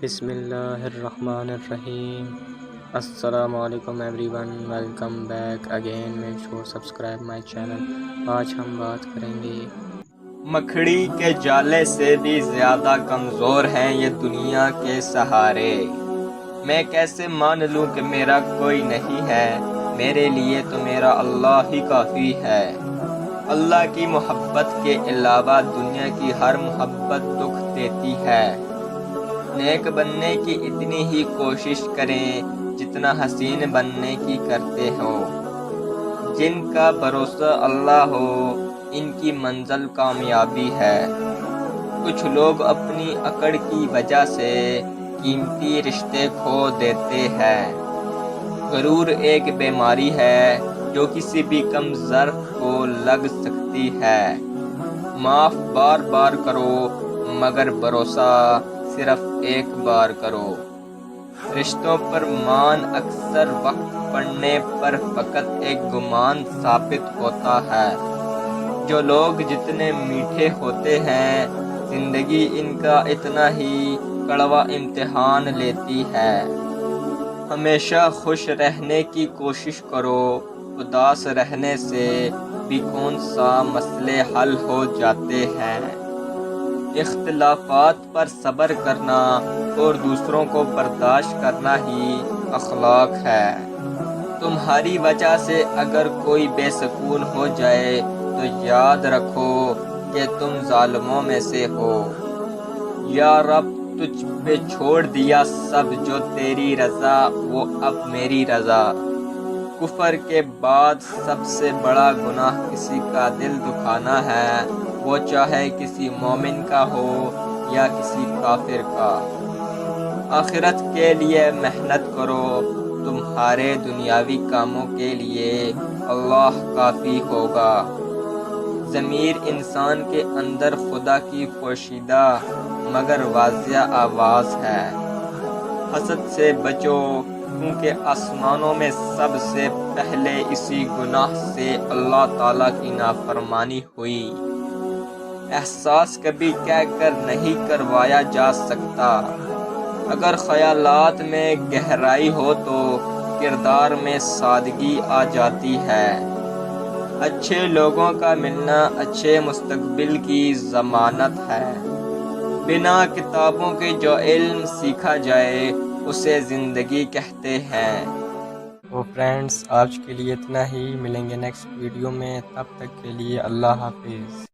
بسم اللہ الرحمن الرحیم۔ السلام علیکم every one, welcome back again, make sure subscribe my channel. آج ہم بات کریں گے مکھڑی کے جالے سے بھی زیادہ کمزور ہیں یہ دنیا کے سہارے۔ میں کیسے مان لوں کہ میرا کوئی نہیں ہے، میرے لیے تو میرا اللہ ہی کافی ہے۔ اللہ کی محبت کے علاوہ دنیا کی ہر محبت دکھ دیتی ہے۔ نیک بننے کی اتنی ہی کوشش کریں جتنا حسین بننے کی کرتے ہو۔ جن کا بھروسہ اللہ ہو ان کی منزل کامیابی ہے۔ کچھ لوگ اپنی اکڑ کی وجہ سے قیمتی رشتے کھو دیتے ہیں۔ غرور ایک بیماری ہے جو کسی بھی کم ظرف کو لگ سکتی ہے۔ معاف بار بار کرو مگر بھروسہ صرف ایک بار کرو۔ رشتوں پر مان اکثر وقت پڑنے پر فقط ایک گمان ثابت ہوتا ہے۔ جو لوگ جتنے میٹھے ہوتے ہیں زندگی ان کا اتنا ہی کڑوا امتحان لیتی ہے۔ ہمیشہ خوش رہنے کی کوشش کرو، اداس رہنے سے بھی کون سا مسئلے حل ہو جاتے ہیں۔ اختلافات پر صبر کرنا اور دوسروں کو برداشت کرنا ہی اخلاق ہے۔ تمہاری وجہ سے اگر کوئی بے سکون ہو جائے تو یاد رکھو کہ تم ظالموں میں سے ہو۔ یا رب تجھ پہ چھوڑ دیا سب، جو تیری رضا وہ اب میری رضا۔ کفر کے بعد سب سے بڑا گناہ کسی کا دل دکھانا ہے، وہ چاہے کسی مومن کا ہو یا کسی کافر کا۔ آخرت کے لیے محنت کرو، تمہارے دنیاوی کاموں کے لیے اللہ کافی ہوگا۔ ضمیر انسان کے اندر خدا کی پوشیدہ مگر واضح آواز ہے۔ حسد سے بچو کیونکہ آسمانوں میں سب سے پہلے اسی گناہ سے اللہ تعالیٰ کی نافرمانی ہوئی۔ احساس کبھی کہہ کر نہیں کروایا جا سکتا۔ اگر خیالات میں گہرائی ہو تو کردار میں سادگی آ جاتی ہے۔ اچھے لوگوں کا ملنا اچھے مستقبل کی ضمانت ہے۔ بنا کتابوں کے جو علم سیکھا جائے اسے زندگی کہتے ہیں۔ تو فرینڈز آج کے لیے اتنا ہی، ملیں گے نیکسٹ ویڈیو میں، تب تک کے لیے اللہ حافظ۔